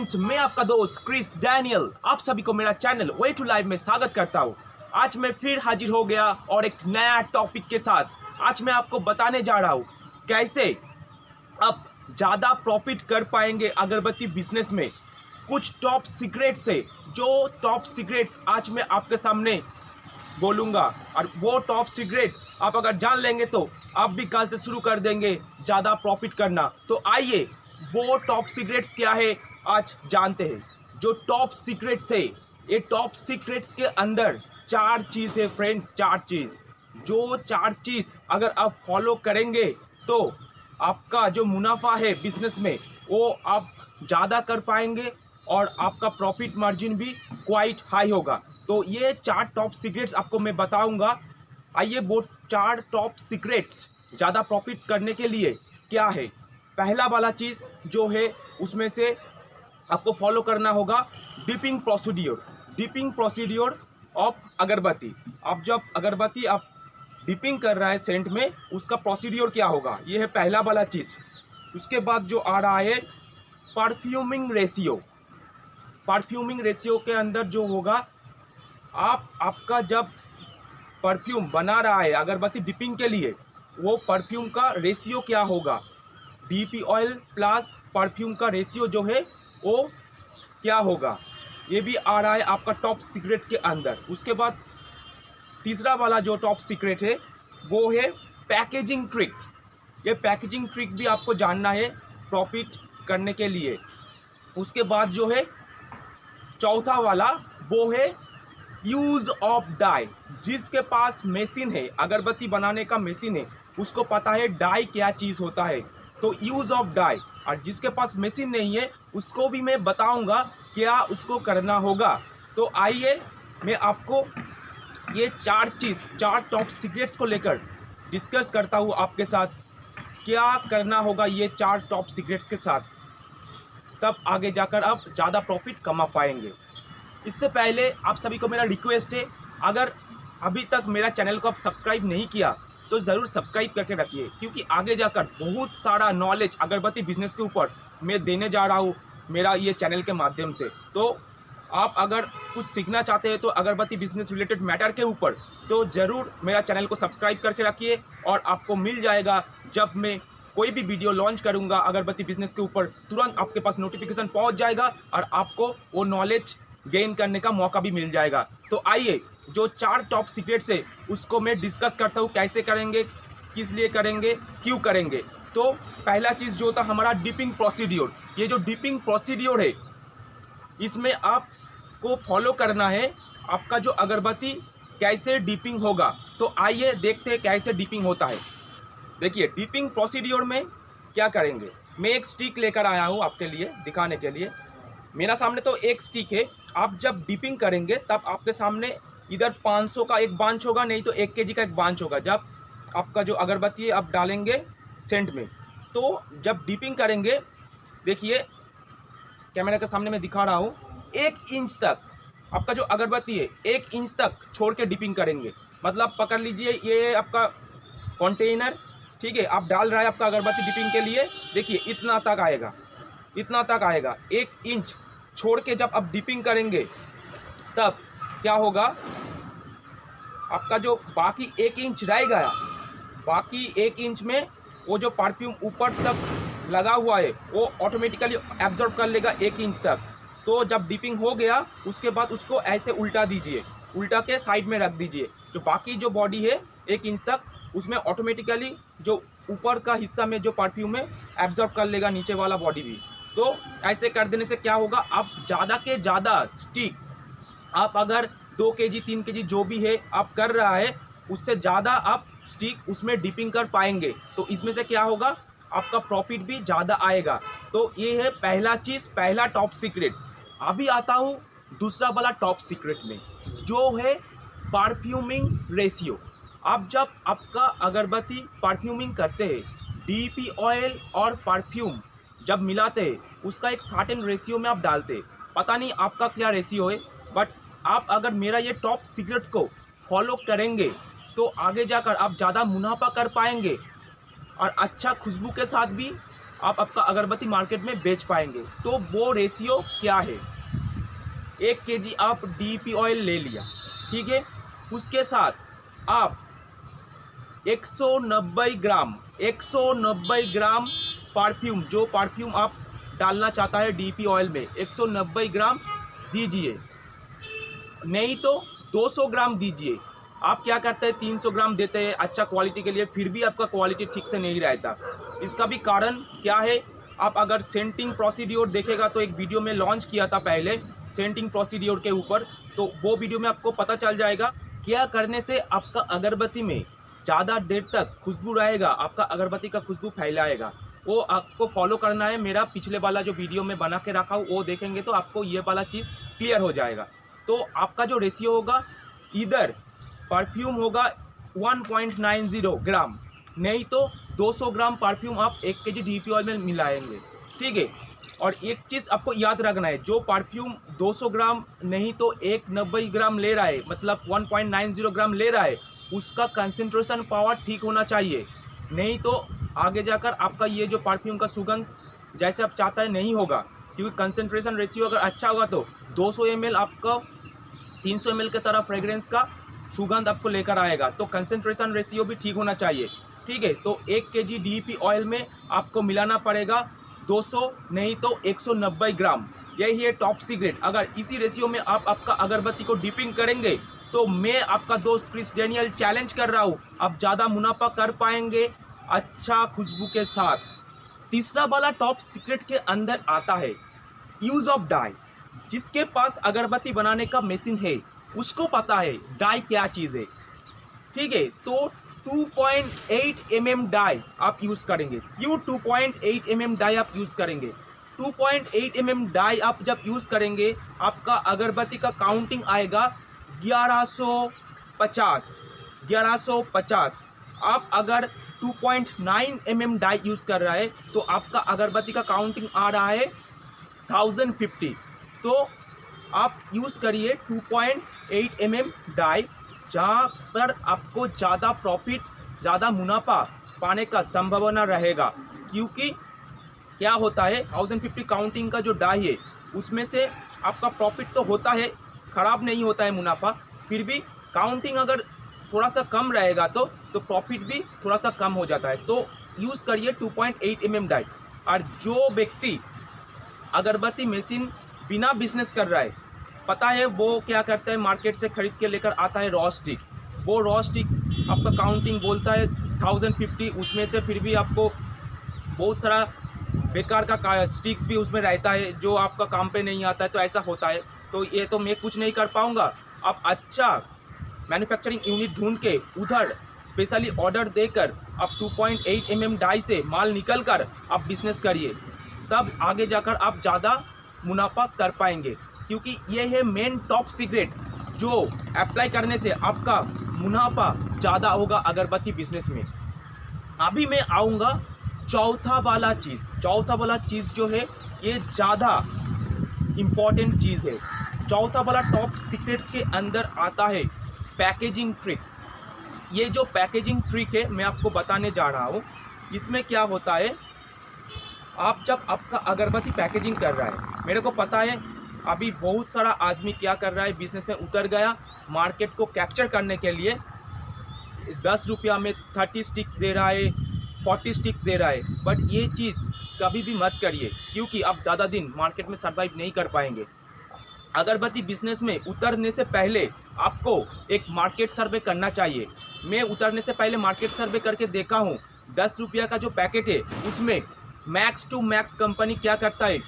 Friends, मैं आपका दोस्त क्रिस डैनियल आप सभी को मेरा चैनल वे टू लाइव में स्वागत करता हूँ। आज मैं फिर हाजिर हो गया और एक नया टॉपिक के साथ। आज मैं आपको बताने जा रहा हूँ कैसे आप ज़्यादा प्रॉफिट कर पाएंगे अगरबत्ती बिजनेस में। कुछ टॉप सीक्रेट्स है, जो टॉप सीक्रेट्स आज मैं आपके सामने बोलूँगा, और वो टॉप सीक्रेट्स आप अगर जान लेंगे तो आप भी कल से शुरू कर देंगे ज़्यादा प्रॉफिट करना। तो आइए वो टॉप सीक्रेट्स क्या है आज जानते हैं। जो टॉप सीक्रेट्स है, ये टॉप सीक्रेट्स के अंदर 4 चीज़ है फ्रेंड्स, 4 चीज़। जो 4 चीज़ अगर आप फॉलो करेंगे तो आपका जो मुनाफा है बिजनेस में वो आप ज़्यादा कर पाएंगे और आपका प्रॉफिट मार्जिन भी क्वाइट हाई होगा। तो ये 4 टॉप सीक्रेट्स आपको मैं बताऊंगा। आइए वो 4 टॉप सीक्रेट्स ज़्यादा प्रॉफिट करने के लिए क्या है। पहला वाला चीज़ जो है उसमें से आपको फॉलो करना होगा डिपिंग प्रोसीड्योर ऑफ अगरबत्ती। आप जब अगरबत्ती आप डिपिंग कर रहा है सेंट में, उसका प्रोसीड्योर क्या होगा, ये है पहला वाला चीज़। उसके बाद जो आ रहा है परफ्यूमिंग रेशियो के अंदर जो होगा, आपका जब परफ्यूम बना रहा है अगरबत्ती डिपिंग के लिए, वो परफ्यूम का रेशियो क्या होगा, डीपी ऑयल प्लस परफ्यूम का रेशियो जो है वो क्या होगा, ये भी आ रहा है आपका टॉप सीक्रेट के अंदर। उसके बाद तीसरा वाला जो टॉप सीक्रेट है वो है पैकेजिंग ट्रिक। ये पैकेजिंग ट्रिक भी आपको जानना है प्रॉफिट करने के लिए। उसके बाद जो है चौथा वाला वो है यूज़ ऑफ डाई। जिसके पास मशीन है, अगरबत्ती बनाने का मशीन है, उसको पता है डाई क्या चीज़ होता है, तो यूज़ ऑफ डाई। और जिसके पास मशीन नहीं है उसको भी मैं बताऊंगा क्या उसको करना होगा। तो आइए मैं आपको ये 4 टॉप सीक्रेट्स को लेकर डिस्कस करता हूँ आपके साथ, क्या करना होगा ये 4 टॉप सीक्रेट्स के साथ, तब आगे जाकर आप ज़्यादा प्रॉफिट कमा पाएंगे। इससे पहले आप सभी को मेरा रिक्वेस्ट है, अगर अभी तक मेरा चैनल को आप सब्सक्राइब नहीं किया तो ज़रूर सब्सक्राइब करके रखिए, क्योंकि आगे जाकर बहुत सारा नॉलेज अगरबत्ती बिजनेस के ऊपर मैं देने जा रहा हूँ मेरा ये चैनल के माध्यम से। तो आप अगर कुछ सीखना चाहते हैं तो अगरबत्ती बिजनेस रिलेटेड मैटर के ऊपर, तो ज़रूर मेरा चैनल को सब्सक्राइब करके रखिए, और आपको मिल जाएगा जब मैं कोई भी वीडियो लॉन्च करूँगा अगरबत्ती बिजनेस के ऊपर, तुरंत आपके पास नोटिफिकेशन पहुँच जाएगा और आपको वो नॉलेज गेन करने का मौका भी मिल जाएगा। तो आइए जो 4 टॉप सीक्रेट्स है उसको मैं डिस्कस करता हूँ, कैसे करेंगे, किस लिए करेंगे, क्यों करेंगे। तो पहला चीज़ जो था हमारा डिपिंग प्रोसीड्योर। ये जो डिपिंग प्रोसीड्योर है इसमें आपको फॉलो करना है आपका जो अगरबत्ती कैसे डिपिंग होगा। तो आइए देखते हैं कैसे डिपिंग होता है। देखिए डिपिंग प्रोसीड्योर में क्या करेंगे, मैं एक स्टिक लेकर आया हूँ आपके लिए दिखाने के लिए। मेरा सामने तो एक स्टिक है। आप जब डिपिंग करेंगे तब आपके सामने इधर 500 का एक बांच होगा, नहीं तो 1 kg का एक बांच होगा। जब आपका जो अगरबत्ती है आप डालेंगे सेंट में, तो जब डिपिंग करेंगे, देखिए कैमरा के सामने मैं दिखा रहा हूँ, 1 इंच तक आपका जो अगरबत्ती है 1 इंच तक छोड़ के डिपिंग करेंगे। मतलब पकड़ लीजिए ये आपका कंटेनर, ठीक है, आप डाल रहा है आपका अगरबत्ती डिपिंग के लिए, देखिए इतना तक आएगा 1 इंच छोड़ के जब आप डिपिंग करेंगे तब क्या होगा, आपका जो बाकी 1 इंच रहेगा, बाकी 1 इंच में वो जो परफ्यूम ऊपर तक लगा हुआ है वो ऑटोमेटिकली एब्जॉर्ब कर लेगा 1 इंच तक। तो जब डिपिंग हो गया उसके बाद उसको ऐसे उल्टा दीजिए, उल्टा के साइड में रख दीजिए। जो बाकी जो बॉडी है 1 इंच तक, उसमें ऑटोमेटिकली जो ऊपर का हिस्सा में जो परफ्यूम है एब्जॉर्ब कर लेगा नीचे वाला बॉडी भी। तो ऐसे कर देने से क्या होगा, आप ज़्यादा के ज़्यादा स्टिक, आप अगर 2 kg 3 kg जो भी है आप कर रहा है, उससे ज़्यादा आप स्टिक उसमें डिपिंग कर पाएंगे। तो इसमें से क्या होगा, आपका प्रॉफिट भी ज़्यादा आएगा। तो ये है पहला चीज़, पहला टॉप सीक्रेट। अभी आता हूँ दूसरा वाला टॉप सीक्रेट में, जो है परफ्यूमिंग रेशियो। आप जब आपका अगरबत्ती परफ्यूमिंग करते हैं, डीपी ऑयल और परफ्यूम जब मिलाते हैं, उसका एक सर्टेन रेशियो में आप डालते हैं। पता नहीं आपका क्या रेशियो है, बट आप अगर मेरा ये टॉप सीक्रेट को फॉलो करेंगे तो आगे जाकर आप ज़्यादा मुनाफा कर पाएंगे और अच्छा खुशबू के साथ भी आप आपका अगरबत्ती मार्केट में बेच पाएंगे। तो वो रेशियो क्या है? 1 kg आप डीपी ऑयल ले लिया, ठीक है, उसके साथ आप 190 ग्राम परफ्यूम, जो परफ्यूम आप डालना चाहता है डीपी ऑयल में, 190 ग्राम दीजिए, नहीं तो 200 ग्राम दीजिए। आप क्या करते हैं, 300 ग्राम देते हैं अच्छा क्वालिटी के लिए, फिर भी आपका क्वालिटी ठीक से नहीं रहता। इसका भी कारण क्या है? आप अगर सेंटिंग प्रोसीड्योर देखेगा तो एक वीडियो में लॉन्च किया था पहले सेंटिंग प्रोसीड्योर के ऊपर, तो वो वीडियो में आपको पता चल जाएगा क्या करने से आपका अगरबत्ती में ज़्यादा देर तक खुशबू रहेगा, आपका अगरबत्ती का खुशबू फैलाएगा। वो आपको फॉलो करना है। मेरा पिछले वाला जो वीडियो में बना के रखा हूँ वो देखेंगे तो आपको ये वाला चीज़ क्लियर हो जाएगा। तो आपका जो रेशियो होगा, इधर परफ्यूम होगा 1.90 ग्राम, नहीं तो 200 ग्राम परफ्यूम आप 1 kg डीपी ऑयल में मिलाएंगे, ठीक है। और एक चीज़ आपको याद रखना है, जो परफ्यूम 200 ग्राम नहीं तो 190 ग्राम ले रहा है, मतलब 1.90 ग्राम ले रहा है, उसका कंसंट्रेशन पावर ठीक होना चाहिए, नहीं तो आगे जाकर आपका ये जो परफ्यूम का सुगंध जैसे आप चाहता है नहीं होगा। क्योंकि कंसंट्रेशन रेशियो अगर अच्छा होगा तो 200 ml आपको 300 ml के तरह फ्रेग्रेंस का सुगंध आपको लेकर आएगा। तो कंसंट्रेशन रेशियो भी ठीक होना चाहिए, ठीक है। तो 1 kg डीपी ऑयल में आपको मिलाना पड़ेगा 200 नहीं तो 190 ग्राम। यही है टॉप सीक्रेट। अगर इसी रेशियो में आप आपका अगरबत्ती को डिपिंग करेंगे तो मैं आपका दोस्त क्रिस डेनियल चैलेंज कर रहा हूँ, आप ज़्यादा मुनाफा कर पाएंगे अच्छा खुशबू के साथ। तीसरा वाला टॉप सीक्रेट के अंदर आता है यूज़ ऑफ डाई। जिसके पास अगरबत्ती बनाने का मशीन है उसको पता है डाई क्या चीज़ है, ठीक है। तो 2.8 mm डाई आप यूज़ करेंगे। क्यों 2.8 mm डाई आप यूज़ करेंगे? 2.8 mm डाई आप जब यूज़ करेंगे आपका अगरबत्ती का काउंटिंग आएगा 1150। आप अगर 2.9 mm डाई यूज़ कर रहा है तो आपका अगरबत्ती का काउंटिंग आ रहा है 1050। तो आप यूज़ करिए 2.8 mm डाई, जहाँ पर आपको ज़्यादा प्रॉफिट, ज़्यादा मुनाफा पाने का संभावना रहेगा। क्योंकि क्या होता है, 1050 काउंटिंग का जो डाई है उसमें से आपका प्रॉफिट तो होता है, ख़राब नहीं होता है मुनाफा, फिर भी काउंटिंग अगर थोड़ा सा कम रहेगा तो प्रॉफिट भी थोड़ा सा कम हो जाता है। तो यूज़ करिए 2.8 mm डाई। और जो व्यक्ति अगरबत्ती मशीन बिना बिजनेस कर रहा है, पता है वो क्या करता है, मार्केट से खरीद के लेकर आता है रॉ स्टिक। वो रॉ स्टिक आपका काउंटिंग बोलता है 1050, उसमें से फिर भी आपको बहुत सारा बेकार का स्टिक्स भी उसमें रहता है जो आपका काम पे नहीं आता है। तो ऐसा होता है, तो ये तो मैं कुछ नहीं कर पाऊँगा। आप अच्छा मैन्युफैक्चरिंग यूनिट ढूंढ के उधर स्पेशली ऑर्डर देकर आप 2.8 mm डाई से माल निकल कर आप बिजनेस करिए, तब आगे जाकर आप ज़्यादा मुनाफा कर पाएंगे। क्योंकि ये है मेन टॉप सीक्रेट जो अप्लाई करने से आपका मुनाफा ज़्यादा होगा अगरबत्ती बिजनेस में। अभी मैं आऊँगा चौथा वाला चीज़ जो है ये ज़्यादा इम्पॉर्टेंट चीज़ है। चौथा वाला टॉप सीक्रेट के अंदर आता है पैकेजिंग ट्रिक। ये जो पैकेजिंग ट्रिक है मैं आपको बताने जा रहा हूँ। इसमें क्या होता है, आप जब आपका अगरबत्ती पैकेजिंग कर रहा है, मेरे को पता है अभी बहुत सारा आदमी क्या कर रहा है, बिजनेस में उतर गया, मार्केट को कैप्चर करने के लिए 10 रुपया में 30 स्टिक्स दे रहा है, 40 स्टिक्स दे रहा है। बट ये चीज़ कभी भी मत करिए, क्योंकि आप ज़्यादा दिन मार्केट में सर्वाइव नहीं कर पाएंगे। अगरबत्ती बिजनेस में उतरने से पहले आपको एक मार्केट सर्वे करना चाहिए। मैं उतरने से पहले मार्केट सर्वे करके देखा हूँ, 10 रुपया का जो पैकेट है उसमें मैक्स टू मैक्स कंपनी क्या करता है,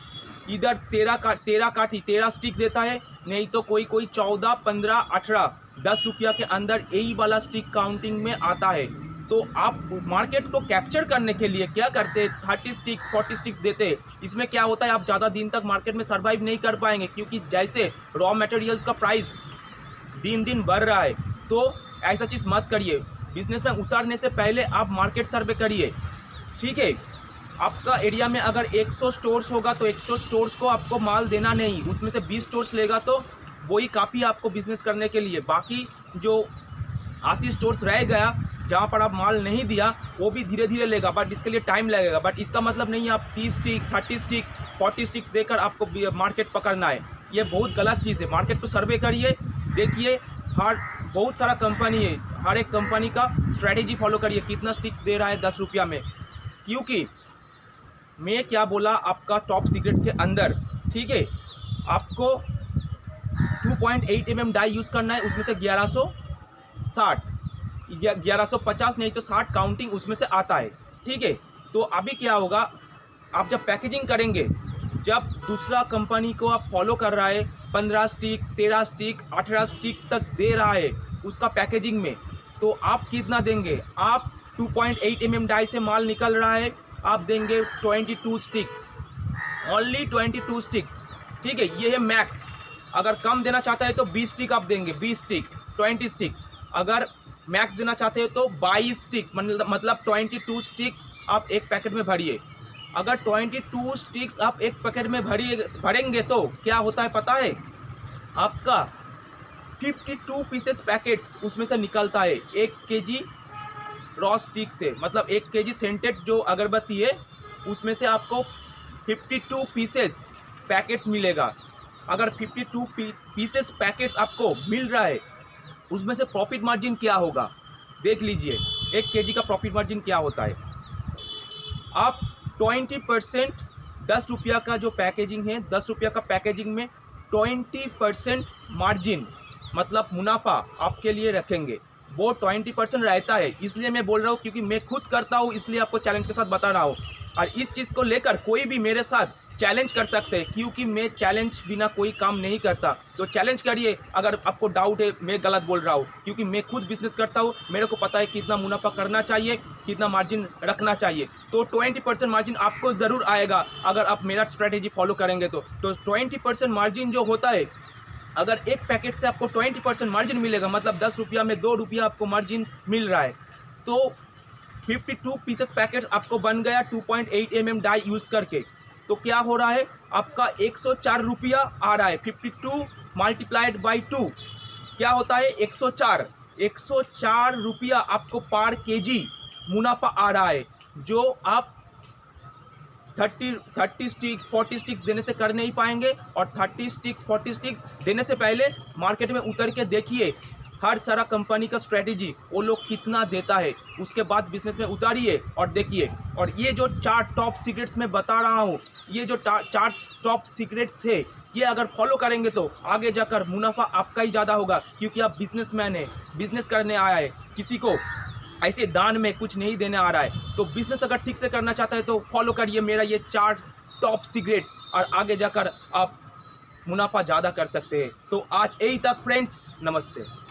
इधर 13 स्टिक देता है, नहीं तो कोई 14, 15, 18, 10 रुपया के अंदर यही वाला स्टिक काउंटिंग में आता है। तो आप मार्केट को कैप्चर करने के लिए क्या करते हैं, 30 स्टिक्स 40 स्टिक्स देते हैं। इसमें क्या होता है, आप ज़्यादा दिन तक मार्केट में सर्वाइव नहीं कर पाएंगे, क्योंकि जैसे रॉ मटेरियल्स का प्राइस दिन दिन बढ़ रहा है। तो ऐसा चीज़ मत करिए। बिजनेस में उतरने से पहले आप मार्केट सर्वे करिए, ठीक है। आपका एरिया में अगर 100 स्टोर्स होगा तो 100 स्टोर्स को आपको माल देना नहीं, उसमें से 20 स्टोर्स लेगा तो वही काफ़ी आपको बिजनेस करने के लिए। बाकी जो 80 स्टोर्स रह गया जहाँ पर आप माल नहीं दिया वो भी धीरे धीरे लेगा, बट इसके लिए टाइम लगेगा। बट इसका मतलब नहीं है आप 30 स्टिक, 30 स्टिक्स, 40 स्टिक्स देकर आपको मार्केट पकड़ना है। ये बहुत गलत चीज़ है। मार्केट को सर्वे करिए, देखिए बहुत सारा कंपनी है, हर एक कंपनी का स्ट्रैटेजी फॉलो करिए, कितना स्टिक्स दे रहा है 10 रुपया में। क्योंकि मैं क्या बोला, आपका टॉप सीक्रेट के अंदर, ठीक है, आपको 2.8 mm डाई यूज़ करना है, उसमें से 1160 या 1150 नहीं तो 60 काउंटिंग उसमें से आता है, ठीक है। तो अभी क्या होगा, आप जब पैकेजिंग करेंगे, जब दूसरा कंपनी को आप फॉलो कर रहा है 15 स्टिक, 13 स्टिक, 18 स्टिक तक दे रहा है उसका पैकेजिंग में, तो आप कितना देंगे? आप 2.8 mm डाई से माल निकल रहा है, आप देंगे 22 स्टिक्स, ओनली 22 स्टिक्स, ठीक है। ये है मैक्स। अगर कम देना चाहता है तो 20 स्टिक आप देंगे, 20 स्टिक, 20 स्टिक्स। अगर मैक्स देना चाहते हो तो 22 स्टिक, मतलब 22 स्टिक्स आप एक पैकेट में भरिए। अगर 22 स्टिक्स आप एक पैकेट में भरेंगे तो क्या होता है पता है? आपका 52 पीसेस पैकेट्स उसमें से निकलता है 1 kg रॉ स्टिक से, मतलब 1 kg सेंटेड जो अगरबत्ती है उसमें से आपको 52 पीसेस पैकेट्स मिलेगा। अगर 52 पीसेस पैकेट्स आपको मिल रहा है, उसमें से प्रॉफिट मार्जिन क्या होगा देख लीजिए। 1 kg का प्रॉफिट मार्जिन क्या होता है? आप 20% 10 रुपया का जो पैकेजिंग है, 10 रुपया का पैकेजिंग में 20% मार्जिन, मतलब मुनाफा आपके लिए रखेंगे। वो 20% रहता है, इसलिए मैं बोल रहा हूँ क्योंकि मैं खुद करता हूँ, इसलिए आपको चैलेंज के साथ बता रहा हूँ। और इस चीज़ को लेकर कोई भी मेरे साथ चैलेंज कर सकते हैं, क्योंकि मैं चैलेंज बिना कोई काम नहीं करता। तो चैलेंज करिए अगर आपको डाउट है मैं गलत बोल रहा हूँ, क्योंकि मैं खुद बिजनेस करता हूँ, मेरे को पता है कितना मुनाफा करना चाहिए, कितना मार्जिन रखना चाहिए। तो 20% मार्जिन आपको ज़रूर आएगा अगर आप मेरा स्ट्रैटेजी फॉलो करेंगे तो 20% मार्जिन जो होता है, अगर एक पैकेट से आपको 20% मार्जिन मिलेगा, मतलब 10 रुपया में 2 रुपया आपको मार्जिन मिल रहा है, तो 52 पीसेस पैकेट्स आपको बन गया 2.8 mm डाई यूज़ करके। तो क्या हो रहा है, आपका 104 रुपया आ रहा है। 52 मल्टीप्लाइड बाई 2 क्या होता है? 104 रुपया आपको पर kg मुनाफा आ रहा है, जो आप 30 स्टिक्स 40 स्टिक्स देने से कर नहीं पाएंगे। और 30 स्टिक्स 40 स्टिक्स देने से पहले मार्केट में उतर के देखिए हर सारा कंपनी का स्ट्रेटेजी वो लोग कितना देता है, उसके बाद बिजनेस में उतारिए और देखिए। और ये जो 4 टॉप सीक्रेट्स मैं बता रहा हूँ, ये जो 4 टॉप सीक्रेट्स है, ये अगर फॉलो करेंगे तो आगे जाकर मुनाफा आपका ही ज़्यादा होगा, क्योंकि आप बिजनेसमैन है, बिजनेस करने आया है, किसी को ऐसे दान में कुछ नहीं देने आ रहा है। तो बिजनेस अगर ठीक से करना चाहता है तो फॉलो करिए मेरा ये 4 टॉप सीक्रेट्स, और आगे जाकर आप मुनाफा ज़्यादा कर सकते हैं। तो आज यही तक फ्रेंड्स, नमस्ते।